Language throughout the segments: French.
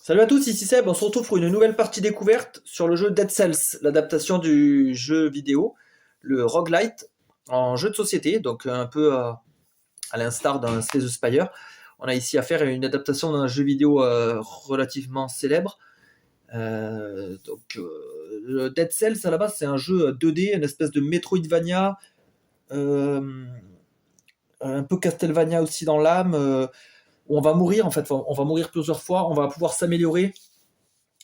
Salut à tous, ici Seb, on se retrouve pour une nouvelle partie découverte sur le jeu Dead Cells, l'adaptation du jeu vidéo, le roguelite, en jeu de société, donc un peu à l'instar d'un Slay the Spire. On a ici affaire à une adaptation d'un jeu vidéo relativement célèbre. Le Dead Cells à la base c'est un jeu 2D, une espèce de Metroidvania, euh, un peu Castlevania aussi dans l'âme, où on va mourir en fait, on va mourir plusieurs fois, on va pouvoir s'améliorer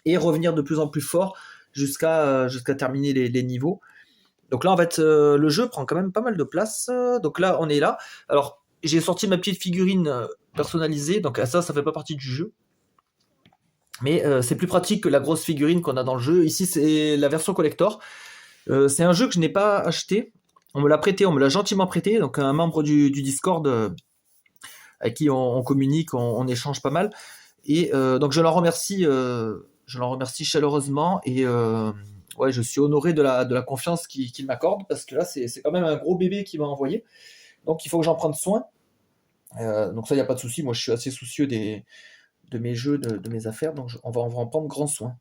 et revenir de plus en plus fort jusqu'à terminer les niveaux. Donc là, en fait, le jeu prend quand même pas mal de place. Donc là, on est là. Alors, j'ai sorti ma petite figurine personnalisée. Donc ça fait pas partie du jeu. Mais c'est plus pratique que la grosse figurine qu'on a dans le jeu. Ici, c'est la version collector. C'est un jeu que je n'ai pas acheté. On me l'a prêté, on me l'a gentiment prêté. Donc un membre du Discord avec qui on communique, on échange pas mal. Et donc je l'en remercie chaleureusement et ouais, je suis honoré de la confiance qu'il m'accorde parce que là c'est quand même un gros bébé qu'il m'a envoyé. Donc il faut que j'en prenne soin. Donc ça, il n'y a pas de souci. Moi, je suis assez soucieux de mes jeux, de mes affaires, donc on va en prendre grand soin.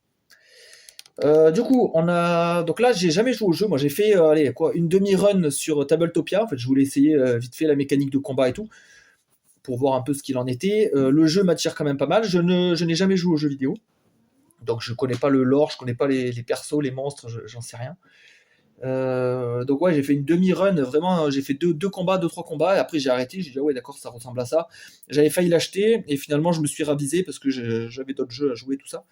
Du coup, donc là, j'ai jamais joué au jeu. Moi, j'ai fait allez, quoi, une demi-run sur Tabletopia. En fait, je voulais essayer vite fait la mécanique de combat et tout pour voir un peu ce qu'il en était. Le jeu m'attire quand même pas mal. Je n'ai jamais joué aux jeux vidéo. Donc je connais pas le lore, je connais pas les persos, les monstres, j'en sais rien. Donc ouais, j'ai fait une demi-run, vraiment, j'ai fait deux combats, deux, trois combats, et après j'ai arrêté, j'ai dit ah ouais d'accord, ça ressemble à ça. J'avais failli l'acheter, et finalement je me suis ravisé parce que j'avais d'autres jeux à jouer, tout ça.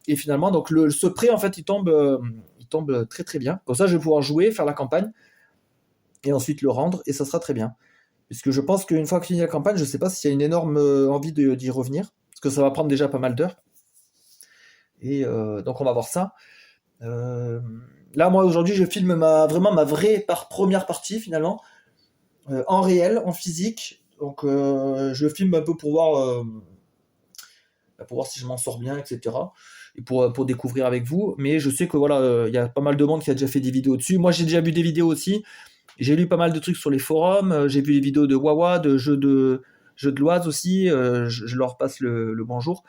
Et finalement, donc ce prêt en fait il tombe très très bien. Comme ça je vais pouvoir jouer, faire la campagne, et ensuite le rendre, et ça sera très bien. Puisque je pense qu'une fois que fini la campagne, je sais pas s'il y a une énorme envie d'y revenir, parce que ça va prendre déjà pas mal d'heures. Et donc on va voir ça. Euh, Là, moi aujourd'hui, je filme vraiment ma vraie première partie finalement, en réel, en physique. Donc je filme un peu pour voir si je m'en sors bien, etc. Et pour découvrir avec vous. Mais je sais que voilà, il y a pas mal de monde qui a déjà fait des vidéos dessus. Moi, j'ai déjà vu des vidéos aussi. J'ai lu pas mal de trucs sur les forums. J'ai vu les vidéos de Wawa, de jeux de l'Oise aussi. Je leur passe le bonjour.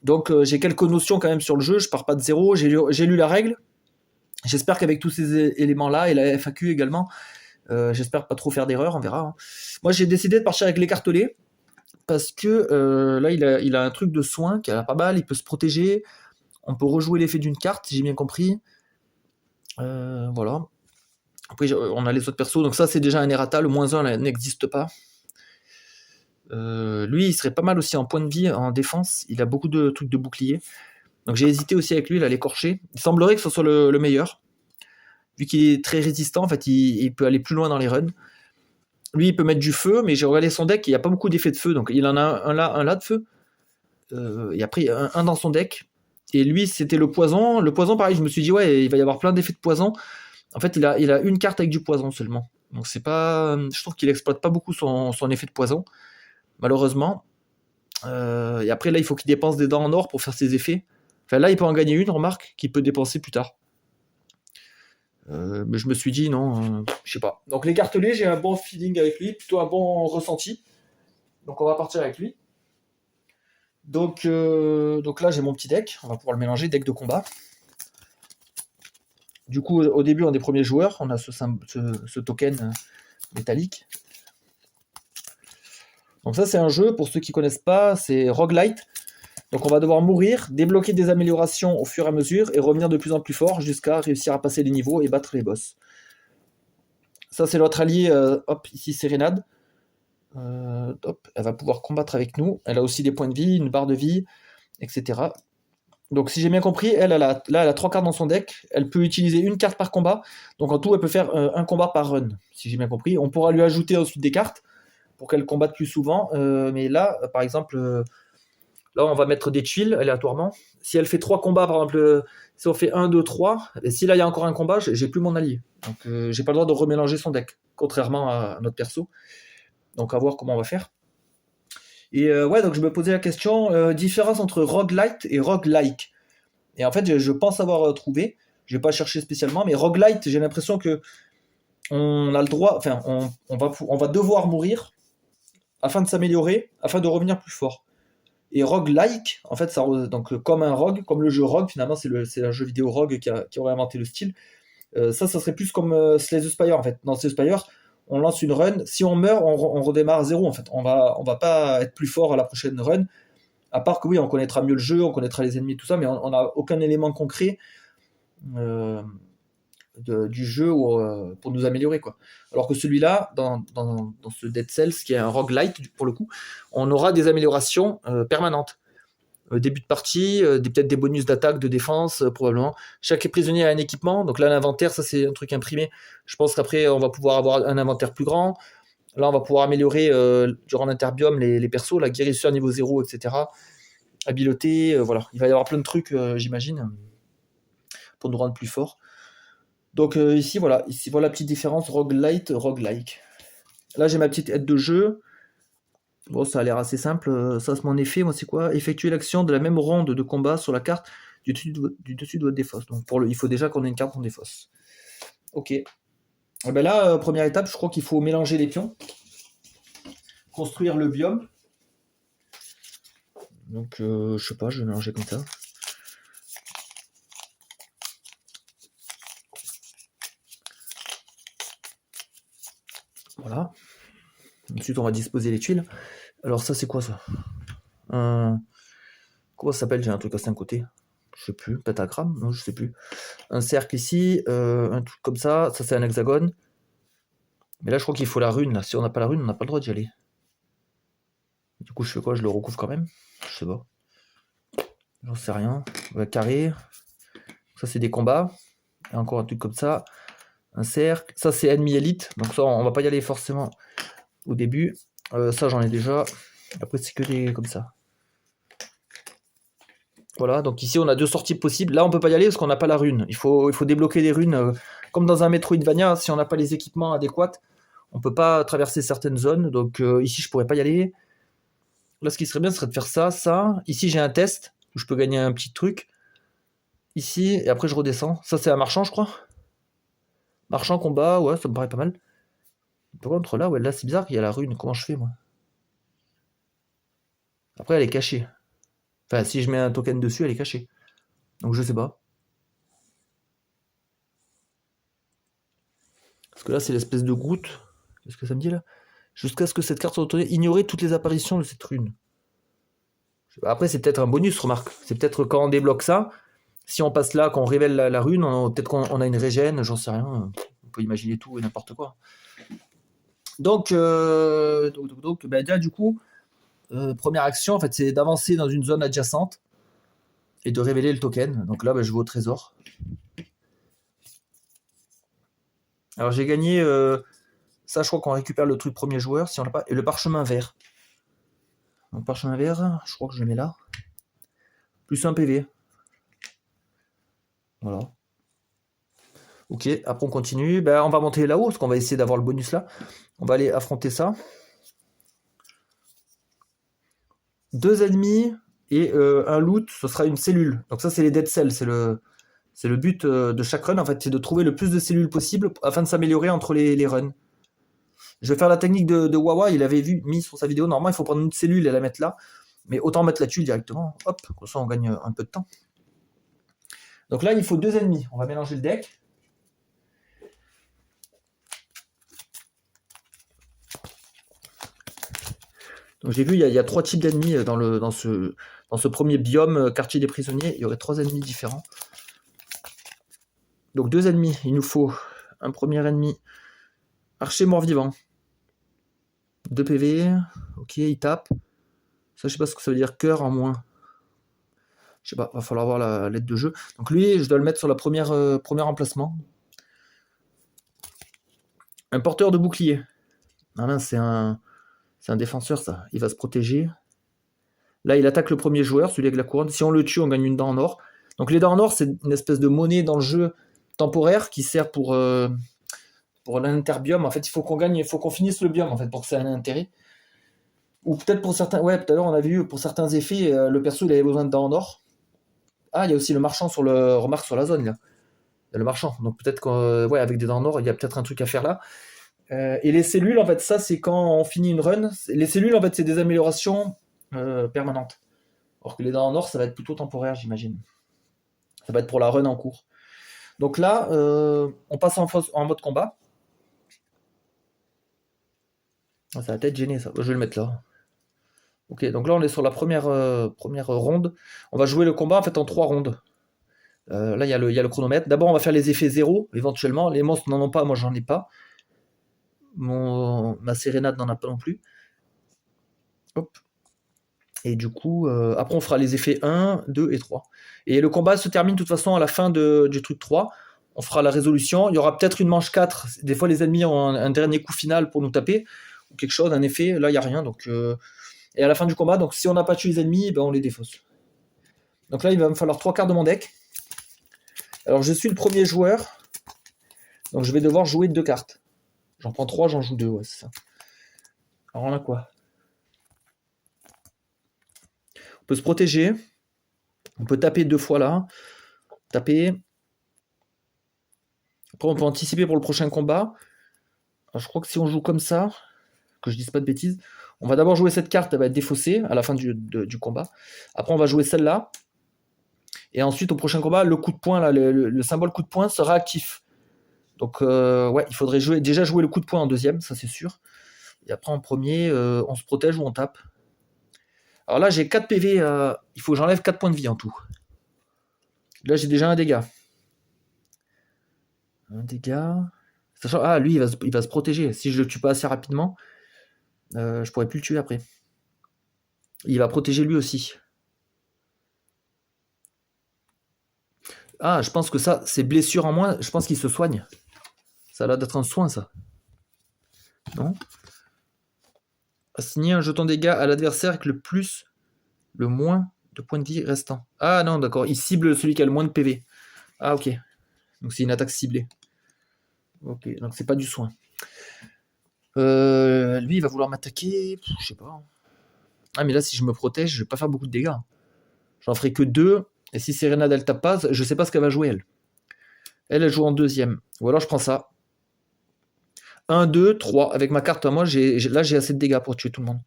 Donc j'ai quelques notions quand même sur le jeu. Je pars pas de zéro. J'ai lu la règle. J'espère qu'avec tous ces éléments-là et la FAQ également, j'espère pas trop faire d'erreur, on verra. Hein. Moi, j'ai décidé de partir avec l'écartelé parce que là, il a un truc de soin qui a pas mal. Il peut se protéger. On peut rejouer l'effet d'une carte, si j'ai bien compris. Voilà. Après, on a les autres persos, donc ça, c'est déjà un errata. Le -1 là, n'existe pas. Lui, il serait pas mal aussi en point de vie, en défense. Il a beaucoup de trucs de bouclier. Donc j'ai hésité aussi avec lui, là, l'écorcher. Il semblerait que ce soit le meilleur. Vu qu'il est très résistant, en fait, il peut aller plus loin dans les runs. Lui, il peut mettre du feu, mais j'ai regardé son deck, il n'y a pas beaucoup d'effets de feu. Donc il en a un là de feu. Et après, un dans son deck. Et lui, c'était le poison. Le poison, pareil, je me suis dit, ouais, il va y avoir plein d'effets de poison. En fait, il a une carte avec du poison seulement. Donc c'est pas. Je trouve qu'il exploite pas beaucoup son effet de poison, malheureusement. Et après, là, il faut qu'il dépense des dents en or pour faire ses effets. Enfin, là, il peut en gagner une, remarque, qu'il peut dépenser plus tard. Mais je me suis dit, non, je sais pas. Donc, l'écartelé, j'ai un bon feeling avec lui, plutôt un bon ressenti. Donc, on va partir avec lui. Donc là, j'ai mon petit deck. On va pouvoir le mélanger, deck de combat. Du coup, au début, on est des premiers joueurs. On a ce token métallique. Donc ça, c'est un jeu, pour ceux qui connaissent pas, c'est roguelite. Donc on va devoir mourir, débloquer des améliorations au fur et à mesure et revenir de plus en plus fort jusqu'à réussir à passer les niveaux et battre les boss. Ça, c'est notre allié, hop, ici Sérénade. Hop, elle va pouvoir combattre avec nous. Elle a aussi des points de vie, une barre de vie, etc. Donc si j'ai bien compris, elle a 3 cartes dans son deck. Elle peut utiliser une carte par combat. Donc en tout, elle peut faire un combat par run, si j'ai bien compris. On pourra lui ajouter ensuite des cartes pour qu'elle combatte plus souvent. Mais là, par exemple, là, on va mettre des tuiles aléatoirement. Si elle fait 3 combats, par exemple, si on fait 1, 2, 3, et si là il y a encore un combat, j'ai plus mon allié. Donc j'ai pas le droit de remélanger son deck, contrairement à notre perso. Donc à voir comment on va faire. Et ouais, donc je me posais la question, différence entre roguelite et roguelike. Et en fait, je pense avoir trouvé, je vais pas chercher spécialement, mais roguelite, j'ai l'impression que on a le droit, enfin, on va devoir mourir afin de s'améliorer, afin de revenir plus fort. Et roguelike, en fait, donc comme un rogue, comme le jeu Rogue, finalement, c'est un jeu vidéo Rogue qui aurait inventé le style. Ça serait plus comme Slay the Spire, en fait. Dans Slay the Spire, on lance une run, si on meurt, on redémarre à zéro, en fait. On va pas être plus fort à la prochaine run, à part que oui, on connaîtra mieux le jeu, on connaîtra les ennemis, tout ça, mais on n'a aucun élément concret du jeu pour nous améliorer, quoi. Alors que celui-là, dans ce Dead Cells, qui est un roguelite pour le coup, on aura des améliorations permanentes. Début de partie, peut-être des bonus d'attaque, de défense, probablement. Chaque prisonnier a un équipement, donc là l'inventaire, ça c'est un truc imprimé. Je pense qu'après on va pouvoir avoir un inventaire plus grand. Là on va pouvoir améliorer durant l'interbiome les persos, la guérisseur niveau 0, etc. Habileté, voilà. Il va y avoir plein de trucs, j'imagine, pour nous rendre plus forts. Donc ici, voilà la petite différence roguelite, roguelike. Là, j'ai ma petite aide de jeu. Bon, ça a l'air assez simple. Ça, c'est mon effet. Moi, c'est quoi? Effectuer l'action de la même ronde de combat sur la carte du dessus de votre défausse. Donc, il faut déjà qu'on ait une carte en défausse. Ok. Et ben là, première étape, je crois qu'il faut mélanger les pions. Construire le biome. Donc, je sais pas, je vais mélanger comme ça. Voilà. Ensuite, on va disposer les tuiles. Alors ça, c'est quoi ça? Comment ça s'appelle? J'ai un truc à 5 côtés. Je sais plus. Pentagramme? Non, je sais plus. Un cercle ici, un truc comme ça. Ça, c'est un hexagone. Mais là, je crois qu'il faut la rune. Là. Si on n'a pas la rune, on n'a pas le droit d'y aller. Du coup, je fais quoi? Je le recouvre quand même? Je sais pas. J'en sais rien. Carré. Ça, c'est des combats. Et encore un truc comme ça. Un cercle. Ça, c'est ennemi élite. Donc ça, on va pas y aller forcément au début. Ça, j'en ai déjà. Après, c'est que des comme ça. Voilà, donc ici, on a 2 sorties possibles. Là, on peut pas y aller parce qu'on n'a pas la rune. Il faut débloquer des runes. Comme dans un Metroidvania, si on n'a pas les équipements adéquats, on peut pas traverser certaines zones. Donc ici, je pourrais pas y aller. Là, ce qui serait bien, ce serait de faire ça, ça. Ici, j'ai un test où je peux gagner un petit truc. Ici, et après, je redescends. Ça, c'est un marchand, je crois. Marchand, combat, ouais, ça me paraît pas mal. Par contre, là, ouais, là, c'est bizarre qu'il y a la rune. Comment je fais, moi? Après, elle est cachée. Enfin, si je mets un token dessus, elle est cachée. Donc, je sais pas. Parce que là, c'est l'espèce de goutte. Qu'est-ce que ça me dit, là? Jusqu'à ce que cette carte soit retournée, ignorer toutes les apparitions de cette rune. Après, c'est peut-être un bonus, remarque. C'est peut-être quand on débloque ça, si on passe là, qu'on révèle la rune, peut-être qu'on a une régène, j'en sais rien. On peut imaginer tout et n'importe quoi. Donc ben, déjà, du coup, première action, en fait, c'est d'avancer dans une zone adjacente et de révéler le token. Donc là, ben, je vais au trésor. Alors j'ai gagné, ça, je crois qu'on récupère le truc premier joueur, si on l'a pas, et le parchemin vert. Donc parchemin vert, je crois que je le mets là. Plus un PV. Voilà. Ok, après on continue. Ben, on va monter là-haut, parce qu'on va essayer d'avoir le bonus là. On va aller affronter ça. 2 ennemis et un loot, ce sera une cellule. Donc ça, c'est les Dead Cells. C'est le but de chaque run, en fait, c'est de trouver le plus de cellules possible afin de s'améliorer entre les runs. Je vais faire la technique de Wawa, il avait mis sur sa vidéo. Normalement, il faut prendre une cellule et la mettre là. Mais autant mettre la tuile directement. Hop, comme ça, on gagne un peu de temps. Donc là, il faut 2 ennemis. On va mélanger le deck. Donc j'ai vu, il y a 3 types d'ennemis dans ce premier biome, quartier des prisonniers. Il y aurait 3 ennemis différents. Donc 2 ennemis. Il nous faut un premier ennemi. Archer mort-vivant. 2 PV. Ok, il tape. Ça, je sais pas ce que ça veut dire. Cœur en moins. Je sais pas, va falloir voir la lettre de jeu. Donc lui, je dois le mettre sur la premier emplacement. Un porteur de bouclier. Ah mince, c'est un défenseur, ça. Il va se protéger. Là, il attaque le premier joueur, celui avec la couronne. Si on le tue, on gagne une dent en or. Donc les dents en or, c'est une espèce de monnaie dans le jeu temporaire qui sert pour l'interbiome. En fait, il faut qu'on finisse le biome, en fait, pour que ça ait un intérêt. Ou peut-être pour certains... Ouais, tout à l'heure, on avait vu, pour certains effets, le perso, il avait besoin de dents en or. Ah, il y a aussi le marchand remarque sur la zone, là. Il y a le marchand. Donc peut-être qu'avec des dents en or, il y a peut-être un truc à faire là. Et les cellules, en fait, ça, c'est quand on finit une run. Les cellules, en fait, c'est des améliorations permanentes. Alors que les dents en or, ça va être plutôt temporaire, j'imagine. Ça va être pour la run en cours. Donc là, on passe en mode combat. Ça va peut-être gêner ça. Je vais le mettre là. Ok, donc là on est sur la première ronde. On va jouer le combat en fait en 3 rondes. Là il y a le chronomètre. D'abord on va faire les effets 0 éventuellement. Les monstres n'en ont pas, moi j'en ai pas. Ma sérénade n'en a pas non plus. Hop. Et du coup, après on fera les effets 1, 2 et 3. Et le combat se termine de toute façon à la fin du truc 3. On fera la résolution. Il y aura peut-être une manche 4. Des fois les ennemis ont un dernier coup final pour nous taper. Ou quelque chose, un effet. Là il n'y a rien. Donc, et à la fin du combat, donc si on n'a pas tué les ennemis, ben, on les défausse. Donc là il va me falloir 3 cartes de mon deck. Alors je suis le premier joueur. Donc je vais devoir jouer 2 cartes. J'en prends 3, j'en joue 2, ouais c'est ça. Alors on a quoi? On peut se protéger. On peut taper 2 fois là. Taper. Après on peut anticiper pour le prochain combat. Alors, je crois que si on joue comme ça, que je dise pas de bêtises, on va d'abord jouer cette carte, elle va être défaussée à la fin du combat. Après on va jouer celle-là. Et ensuite au prochain combat, le coup de poing, là, le symbole coup de poing sera actif. Donc ouais, il faudrait déjà jouer le coup de poing en deuxième, ça c'est sûr. Et après en premier, on se protège ou on tape. Alors là j'ai 4 PV, il faut que j'enlève 4 points de vie en tout. Là j'ai déjà un dégât. Un dégât. Sachant, ah lui il va se protéger. Si je le tue pas assez rapidement, je pourrais plus le tuer après. Il va protéger lui aussi. Ah je pense que ça, c'est blessure en moins, je pense qu'il se soigne. Ça a l'air d'être un soin ça. Non? Assigner un jeton dégâts à l'adversaire avec le moins de points de vie restant. Ah non, d'accord, il cible celui qui a le moins de PV. Ah ok, donc c'est une attaque ciblée. Ok, donc c'est pas du soin. Lui, il va vouloir m'attaquer, je sais pas. Ah mais là, si je me protège, je vais pas faire beaucoup de dégâts. J'en ferai que 2, et si Sérénade elle tape pas, je sais pas ce qu'elle va jouer elle. Elle joue en deuxième. Ou alors je prends ça. 1, 2, 3. Avec ma carte à moi, là j'ai assez de dégâts pour tuer tout le monde.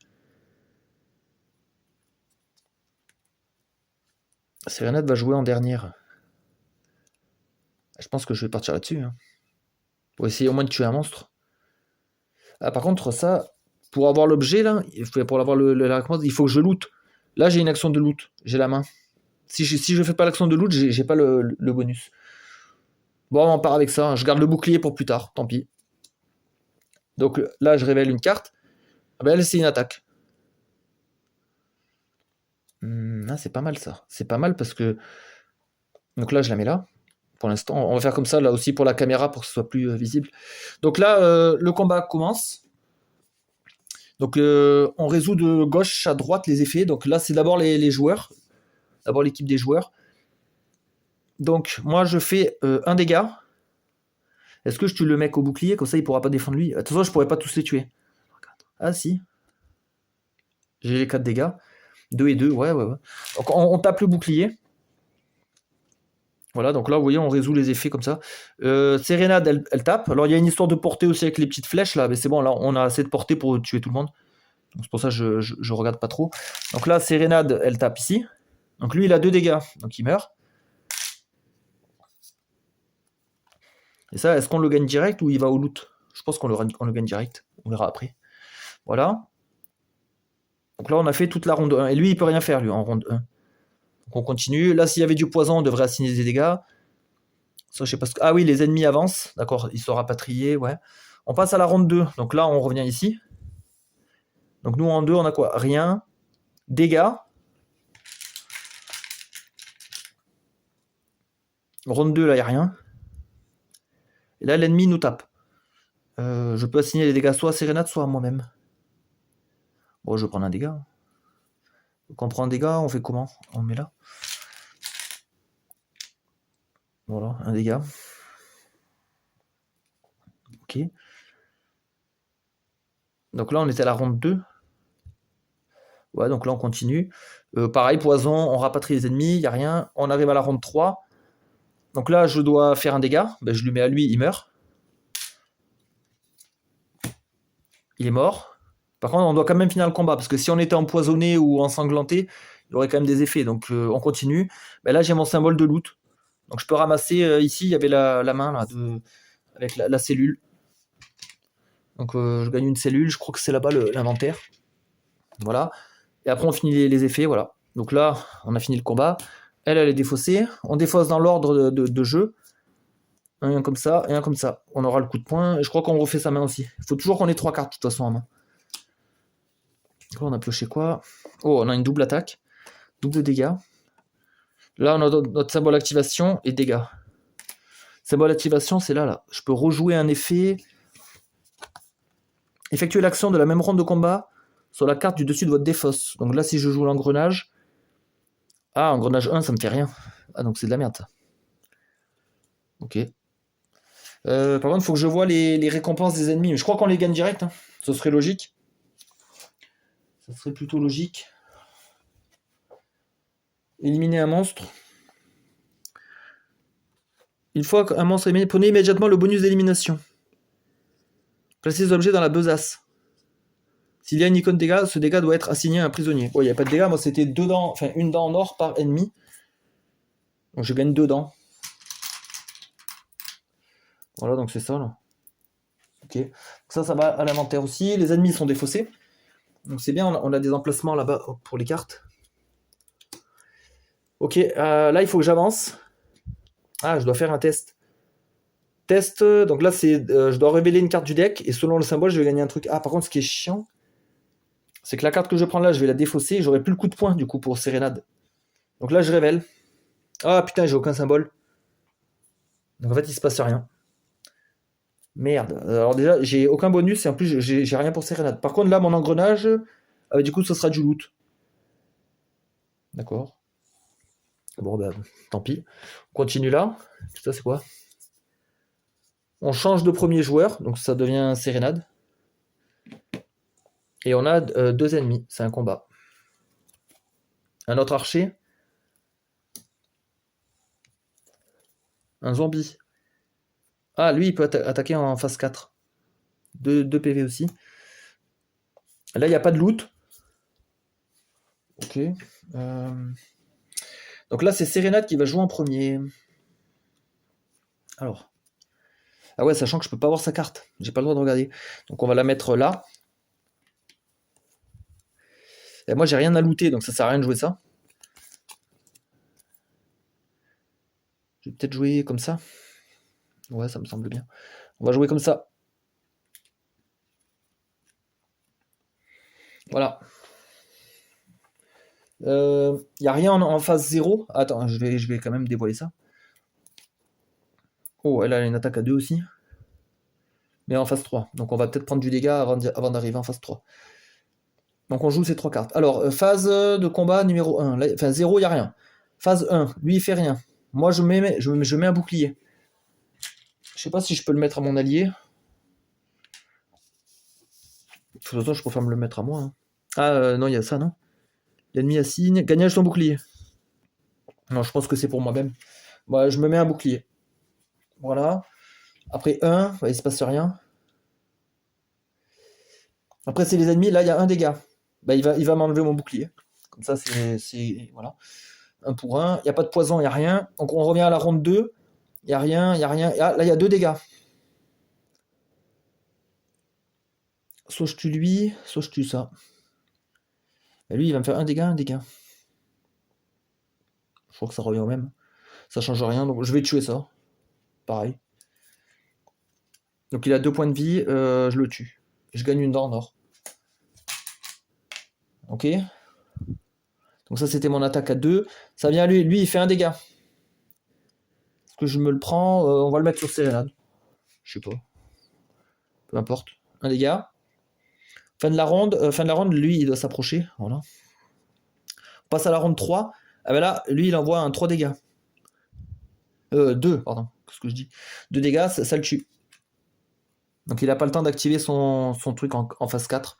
Sérénade va jouer en dernière. Je pense que je vais partir là-dessus. Hein. Pour essayer au moins de tuer un monstre. Ah, par contre, ça, pour avoir l'objet, là, pour avoir la récompense, il faut que je loot. Là, j'ai une action de loot. J'ai la main. Si je fais pas l'action de loot, j'ai pas le bonus. Bon, on part avec ça. Je garde le bouclier pour plus tard. Tant pis. Donc là, je révèle une carte. Ah ben, elle, c'est une attaque. Ah, c'est pas mal, ça. C'est pas mal parce que... Donc là, je la mets là. Pour l'instant, on va faire comme ça, là aussi, pour la caméra, pour que ce soit plus visible. Donc là, le combat commence. Donc on résout de gauche à droite les effets. Donc là, c'est d'abord les joueurs. D'abord l'équipe des joueurs. Donc moi, je fais un dégât. Est-ce que je tue le mec au bouclier? Comme ça, il pourra pas défendre lui. De toute façon, je pourrais pas tous les tuer. Ah si. J'ai les 4 dégâts. 2 et 2, ouais. Donc on tape le bouclier. Voilà, donc là, vous voyez, on résout les effets comme ça. Sérénade, elle tape. Alors, il y a une histoire de portée aussi avec les petites flèches, là. Mais c'est bon, là, on a assez de portée pour tuer tout le monde. Donc, c'est pour ça que je regarde pas trop. Donc là, Sérénade, elle tape ici. Donc lui, il a 2 dégâts. Donc, il meurt. Et ça, est-ce qu'on le gagne direct ou il va au loot? Je pense qu'on le gagne direct. On verra après. Voilà. Donc là, on a fait toute la ronde 1. Et lui, il peut rien faire, lui, en ronde 1. Donc, on continue. Là, s'il y avait du poison, on devrait assigner des dégâts. Ça, je sais pas ce que... Ah oui, les ennemis avancent. D'accord, ils sont rapatriés, ouais. On passe à la ronde 2. Donc là, on revient ici. Donc nous, en 2, on a quoi? Rien. Dégâts. Ronde 2, là, il n'y a rien. Et là, l'ennemi nous tape. Je peux assigner les dégâts soit à Sérénade, soit à moi-même. Bon, je vais prendre un dégât. Donc on prend un dégât, on fait comment? On le met là. Voilà, un dégât. Ok. Donc là, on était à la ronde 2. Ouais, donc là, on continue. Pareil, poison, on rapatrie les ennemis, il n'y a rien. On arrive à la ronde 3. Donc là, je dois faire un dégât. Ben, je lui mets à lui, il meurt. Il est mort. Par contre, on doit quand même finir le combat, parce que si on était empoisonné ou ensanglanté, il aurait quand même des effets. Donc on continue. Ben là, j'ai mon symbole de loot. Donc je peux ramasser, ici, il y avait la main là, avec la cellule. Donc je gagne une cellule, je crois que c'est là-bas l'inventaire. Voilà. Et après on finit les effets, voilà. Donc là, on a fini le combat. Elle est défaussée. On défausse dans l'ordre de jeu. Un comme ça et un comme ça. On aura le coup de poing. Et je crois qu'on refait sa main aussi. Il faut toujours qu'on ait 3 cartes de toute façon en main. Là, on a pioché quoi? Oh, on a une double attaque. Double dégâts. Là, on a notre symbole activation et dégâts. Symbole activation, c'est là. Je peux rejouer un effet. Effectuer l'action de la même ronde de combat sur la carte du dessus de votre défausse. Donc là, si je joue l'engrenage... Ah, engrenage 1, ça me fait rien. Ah, donc c'est de la merde, ça. Ok. Par contre, il faut que je vois les récompenses des ennemis. Mais je crois qu'on les gagne direct. Hein. Ce serait logique. Ça serait plutôt logique. Éliminer un monstre. Une fois qu'un monstre est éliminé, prenez immédiatement le bonus d'élimination. Placez les objets dans la besace. S'il y a une icône dégâts, ce dégât doit être assigné à un prisonnier. Bon, il n'y a pas de dégâts, moi c'était 2 dents, enfin une dent en or par ennemi. Donc je gagne 2 dents. Voilà, donc c'est ça là. Ok. Ça va à l'inventaire aussi. Les ennemis sont défaussés. Donc c'est bien, on a des emplacements là-bas pour les cartes. Ok, là il faut que j'avance. Ah, je dois faire un test. Test, donc là c'est, je dois révéler une carte du deck et selon le symbole je vais gagner un truc. Ah, par contre ce qui est chiant, c'est que la carte que je prends là, je vais la défausser et j'aurai plus le coup de poing du coup pour Sérénade. Donc là je révèle. Ah putain, j'ai aucun symbole. Donc en fait il se passe rien. Merde. Alors déjà j'ai aucun bonus et en plus j'ai rien pour Sérénade. Par contre là mon engrenage, du coup ce sera du loot. D'accord. Bon bah tant pis. On continue là. Ça c'est quoi? On change de premier joueur, donc ça devient Sérénade. Et on a 2 ennemis, c'est un combat. Un autre archer. Un zombie. Ah, lui, il peut attaquer en phase 4. 2 PV aussi. Là, il n'y a pas de loot. Ok. Donc là, c'est Sérénade qui va jouer en premier. Alors. Ah ouais, sachant que je peux pas voir sa carte. J'ai pas le droit de regarder. Donc on va la mettre là. Et moi, j'ai rien à looter, donc ça sert à rien de jouer ça. Je vais peut-être jouer comme ça. Ouais, ça me semble bien. On va jouer comme ça. Voilà. Il n'y a rien en phase 0. Attends, je vais quand même dévoiler ça. Oh, elle a une attaque à 2 aussi. Mais en phase 3. Donc on va peut-être prendre du dégât avant d'arriver en phase 3. Donc on joue ces 3 cartes. Alors, phase de combat numéro 1. Là, enfin, 0, il n'y a rien. Phase 1, lui, il fait rien. Moi, je mets un bouclier. Je sais pas si je peux le mettre à mon allié. De toute façon, je préfère me le mettre à moi. Hein. Ah, non, il y a ça, non? L'ennemi assigne. Gagnage son bouclier. Non, je pense que c'est pour moi-même. Bah, je me mets un bouclier. Voilà. Après 1, bah, il se passe rien. Après, c'est les ennemis. Là, il y a un dégât. Bah, il va m'enlever mon bouclier. Comme ça, c'est voilà. 1 pour 1. Il n'y a pas de poison, il n'y a rien. Donc, on revient à la ronde 2. Il n'y a rien, il n'y a rien. Ah, là, il y a 2 dégâts. Soit je tue lui, soit je tue ça. Et lui, il va me faire un dégât, un dégât. Je crois que ça revient au même. Ça change rien, donc je vais tuer ça. Pareil. Donc il a 2 points de vie, je le tue. Je gagne une dent en or. Ok. Donc ça, c'était mon attaque à 2. Ça vient à lui. Lui, il fait un dégât. Est-ce que je me le prends? On va le mettre sur Sérénade. Je sais pas. Peu importe. Un dégât. Fin de la ronde, lui, il doit s'approcher. Voilà. On passe à la ronde 3. Ah ben là, lui, il envoie un 3 dégâts. 2, pardon. Qu'est-ce que je dis? 2 dégâts, ça le tue. Donc il n'a pas le temps d'activer son truc en phase 4.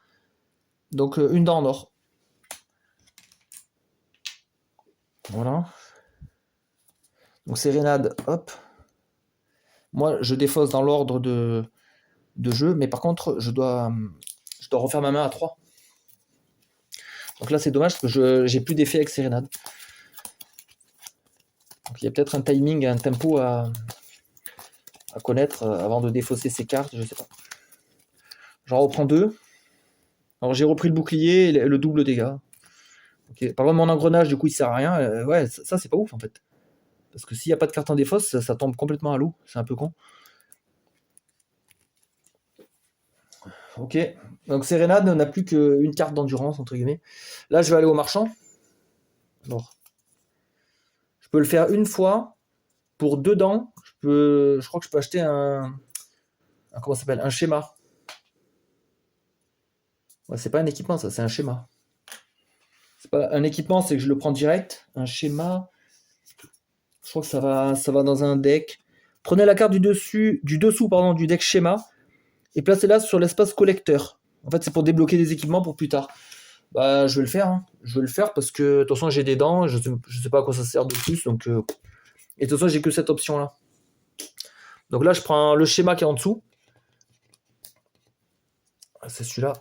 Donc une dent en or. Voilà. Donc Sérénade, hop. Moi, je défausse dans l'ordre de jeu, mais par contre, je dois refaire ma main à 3. Donc là, c'est dommage parce que j'ai plus d'effet avec Sérénade. Donc il y a peut-être un timing, un tempo à connaître avant de défausser ses cartes, je sais pas. J'en reprends 2. Alors j'ai repris le bouclier et le double dégâts. Okay. Par contre, mon engrenage, du coup, il sert à rien. Ouais, ça c'est pas ouf en fait. Parce que s'il n'y a pas de carte en défausse, ça tombe complètement à l'eau. C'est un peu con. Ok. Donc Sérénade n'a plus qu'une carte d'endurance, entre guillemets. Là, je vais aller au marchand. Alors, je peux le faire une fois. Pour 2 dents, je crois que je peux acheter comment ça s'appelle, un schéma. Ouais, c'est pas un équipement, ça, c'est un schéma. C'est pas un équipement, c'est que je le prends direct. Un schéma, je crois que ça va dans un deck. Prenez la carte du dessous du deck schéma et placez-la sur l'espace collecteur. En fait, c'est pour débloquer des équipements pour plus tard. Bah, je vais le faire. Hein. Je vais le faire parce que de toute façon, j'ai des dents. Je sais pas à quoi ça sert de plus. Donc, et de toute façon, j'ai que cette option-là. Donc là, je prends le schéma qui est en dessous. C'est celui-là.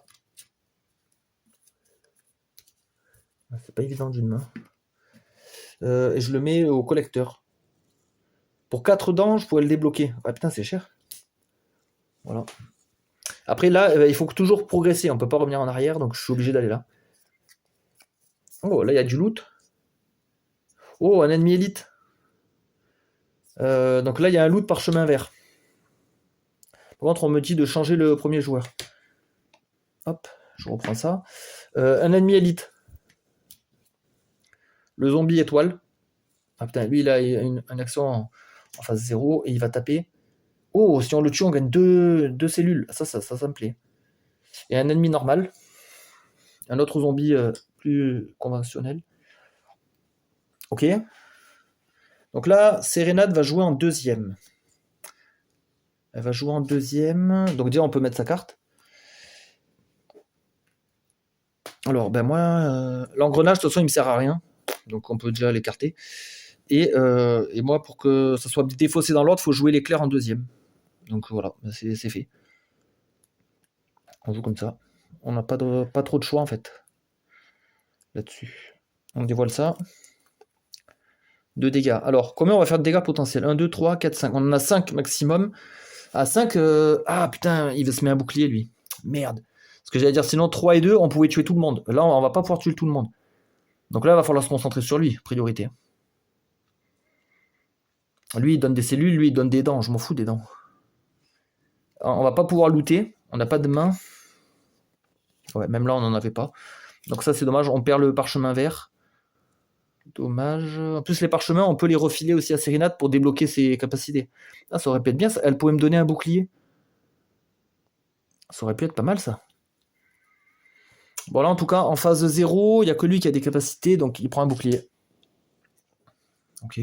C'est pas évident d'une main. Et je le mets au collecteur. Pour 4 dents, je pourrais le débloquer. Ah putain, c'est cher. Voilà. Après là, il faut toujours progresser. On peut pas revenir en arrière, donc je suis obligé d'aller là. Oh, là, il y a du loot. Oh, un ennemi élite. Donc là, il y a un loot par chemin vert. Par contre, on me dit de changer le premier joueur. Hop, je reprends ça. Un ennemi élite. Le zombie étoile. Ah putain, lui, il a une action en phase 0 et il va taper. Oh, si on le tue, on gagne 2 cellules. Ça me plaît. Et un ennemi normal. Un autre zombie plus conventionnel. Ok. Donc là, Sérénade va jouer en deuxième. Elle va jouer en deuxième. Donc déjà, on peut mettre sa carte. Alors, ben moi, l'engrenage, de toute façon, il me sert à rien. Donc on peut déjà l'écarter. Et moi, pour que ça soit défaussé dans l'ordre, il faut jouer l'éclair en deuxième. Donc voilà, c'est fait. On joue comme ça. On n'a pas trop de choix en fait. Là-dessus. On dévoile ça. 2 dégâts. Alors, combien on va faire de dégâts potentiels? 1, 2, 3, 4, 5. On en a 5 maximum. À 5, ah putain, il va se mettre un bouclier lui. Merde. Ce que j'allais dire, sinon 3 et 2, on pouvait tuer tout le monde. Là, on va pas pouvoir tuer tout le monde. Donc là, il va falloir se concentrer sur lui, priorité. Lui, il donne des cellules, lui, il donne des dents. Je m'en fous des dents. On va pas pouvoir looter. On n'a pas de main. Ouais, même là, on n'en avait pas. Donc ça, c'est dommage. On perd le parchemin vert. Dommage. En plus, les parchemins, on peut les refiler aussi à Sérénade pour débloquer ses capacités. Ah, ça aurait pu être bien. Elle pourrait me donner un bouclier. Ça aurait pu être pas mal, ça. Bon, là, en tout cas, en phase 0, il n'y a que lui qui a des capacités, donc il prend un bouclier. Ok.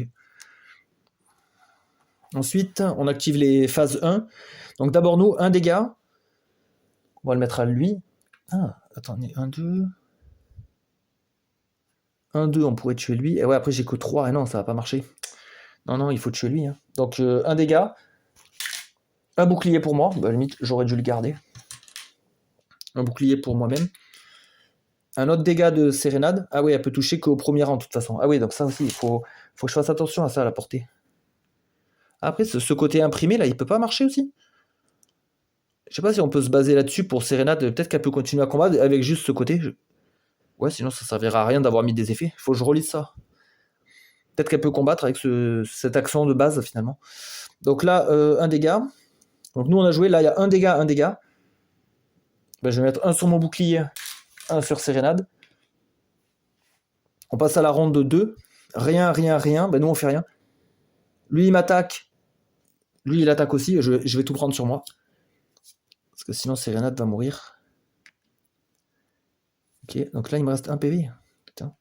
Ensuite, on active les phases 1. Donc d'abord, nous, un dégât. On va le mettre à lui. Ah, attendez, 1, 2... 1, 2, on pourrait tuer lui. Et ouais, après, j'ai que 3. Et non, ça va pas marcher. Non, il faut tuer lui. Hein. Donc, un dégât. Un bouclier pour moi. Bah, limite, j'aurais dû le garder. Un bouclier pour moi-même. Un autre dégât de Sérénade. Ah oui, elle peut toucher qu'au premier rang, de toute façon. Ah oui, donc ça aussi, il faut que je fasse attention à ça, à la portée. Après, ce côté imprimé, là, il peut pas marcher aussi. Je sais pas si on peut se baser là-dessus pour Sérénade. Peut-être qu'elle peut continuer à combattre avec juste ce côté. Ouais, sinon, ça servira à rien d'avoir mis des effets. Il faut que je relise ça. Peut-être qu'elle peut combattre avec cette action de base, finalement. Donc là, un dégât. Donc nous, on a joué. Là, il y a un dégât. Ben, je vais mettre un sur mon bouclier, un sur Sérénade. On passe à la ronde de 2. Rien. Ben, nous, on fait rien. Lui, il m'attaque. Lui, il attaque aussi. Je vais tout prendre sur moi. Parce que sinon, Sérénade va mourir. Ok, donc là, il me reste un PV. Putain.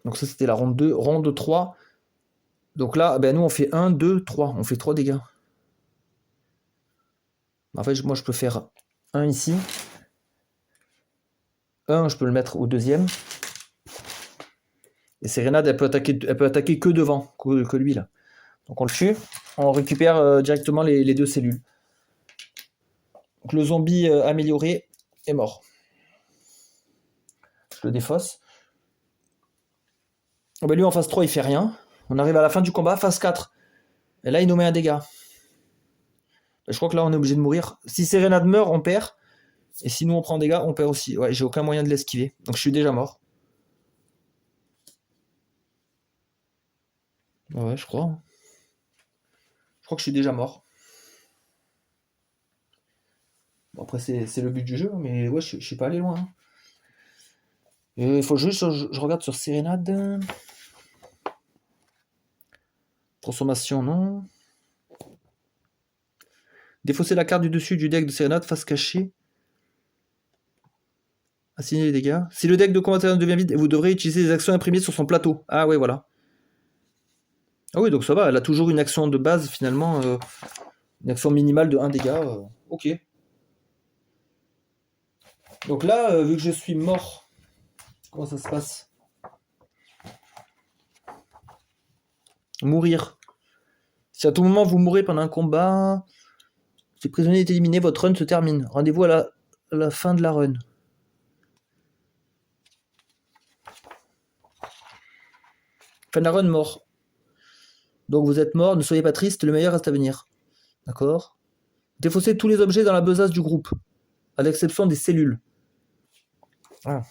Donc ça, c'était la ronde 2. Ronde 3. Donc là, ben, nous, on fait 1, 2, 3. On fait 3 dégâts. En fait, moi, je peux faire un ici. Un, je peux le mettre au deuxième. Et Sérénade, elle peut attaquer que devant, que lui, là. Donc on le tue. On récupère directement les 2 cellules. Donc le zombie amélioré est mort. je le défausse. Oh bah lui en phase 3 il fait rien. On arrive à la fin du combat, phase 4. Et là il nous met un dégât. Je crois que là on est obligé de mourir. Si Sérénade meurt, on perd. Et si nous on prend des dégâts, on perd aussi. Ouais, j'ai aucun moyen de l'esquiver. Donc je suis déjà mort. Ouais, je crois. Je crois que je suis déjà mort. Bon, après c'est le but du jeu, mais ouais, je suis pas allé loin. Il faut juste je regarde sur Sérénade. Transformation, non. Défausser la carte du dessus du deck de Sérénade, face cachée. Assigner les dégâts. Si le deck de combat devient vide, vous devrez utiliser les actions imprimées sur son plateau. Ah ouais, voilà. Ah oui, donc ça va, elle a toujours une action de base, finalement. Une action minimale de 1 dégât. Ok. Donc là, vu que je suis mort, comment ça se passe? Mourir. Si à tout moment vous mourrez pendant un combat, si le prisonnier est éliminé, votre run se termine. Rendez-vous à la fin de la run. Fin de la run, mort. Donc vous êtes mort, ne soyez pas triste, le meilleur reste à venir. D'accord. Défaussez tous les objets dans la besace du groupe, à l'exception des cellules. Ah.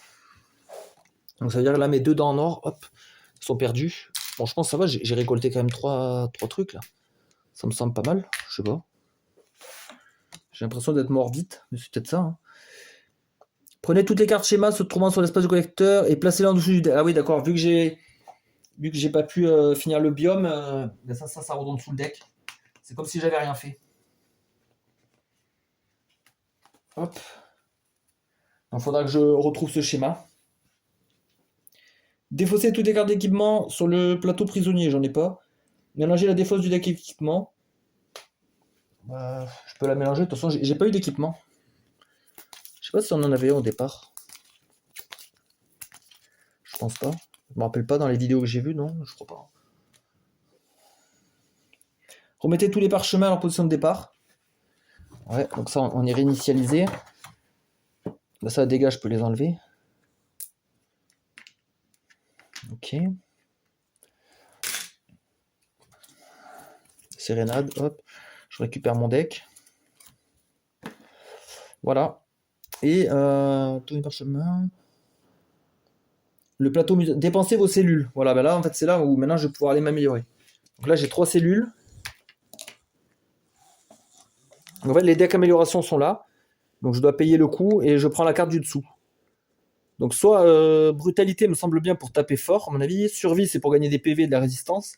Donc ça veut dire que là, mes 2 dents en or, hop, sont perdues. Bon, je pense que ça va, j'ai récolté quand même 3 trucs là. Ça me semble pas mal, je sais pas. J'ai l'impression d'être mort vite, mais c'est peut-être ça. Hein. Prenez toutes les cartes schéma se trouvant sur l'espace du collecteur et placez-les en dessous du deck. Ah oui, d'accord, vu que j'ai pas pu finir le biome, ben ça redonne sous le deck. C'est comme si j'avais rien fait. Hop. Il faudra que je retrouve ce schéma. Défausser toutes les cartes d'équipement sur le plateau prisonnier, j'en ai pas. Mélanger la défausse du deck équipement. Je peux la mélanger, de toute façon j'ai pas eu d'équipement. Je sais pas si on en avait au départ. Je pense pas. Je me rappelle pas dans les vidéos que j'ai vues, non, je crois pas. Remettez tous les parchemins à leur position de départ. Ouais, donc ça on est réinitialisé. Là, ça dégage, je peux les enlever. Ok. Sérénade, hop. Je récupère mon deck. Voilà. Et tous les parchemins. Le plateau dépensez vos cellules. Voilà, ben là en fait c'est là où maintenant je vais pouvoir aller m'améliorer. Donc là j'ai 3 cellules. En fait les decks améliorations sont là. Donc je dois payer le coût et je prends la carte du dessous. Donc soit brutalité me semble bien pour taper fort à mon avis. Survie c'est pour gagner des PV et de la résistance.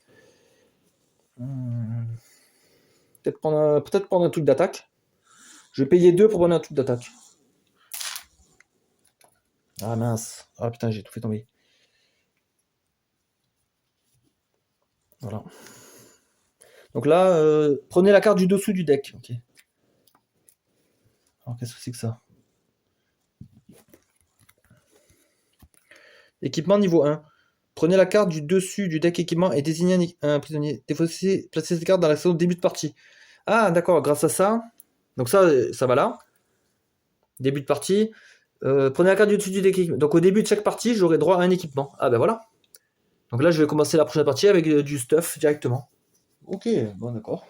Peut-être prendre un truc d'attaque. Je vais payer 2 pour prendre un truc d'attaque. Ah mince. Ah putain j'ai tout fait tomber. Voilà. Donc là, prenez la carte du dessous du deck. Ok. Alors qu'est-ce que c'est que ça? Équipement niveau 1. Prenez la carte du dessus du deck équipement et désignez un prisonnier. Placez cette carte dans l'action début de partie. Ah d'accord, grâce à ça. Donc ça va là. Début de partie. Prenez la carte du dessus du deck équipement. Donc au début de chaque partie, j'aurai droit à un équipement. Ah ben voilà. Donc là, je vais commencer la prochaine partie avec du stuff directement. Ok, bon d'accord.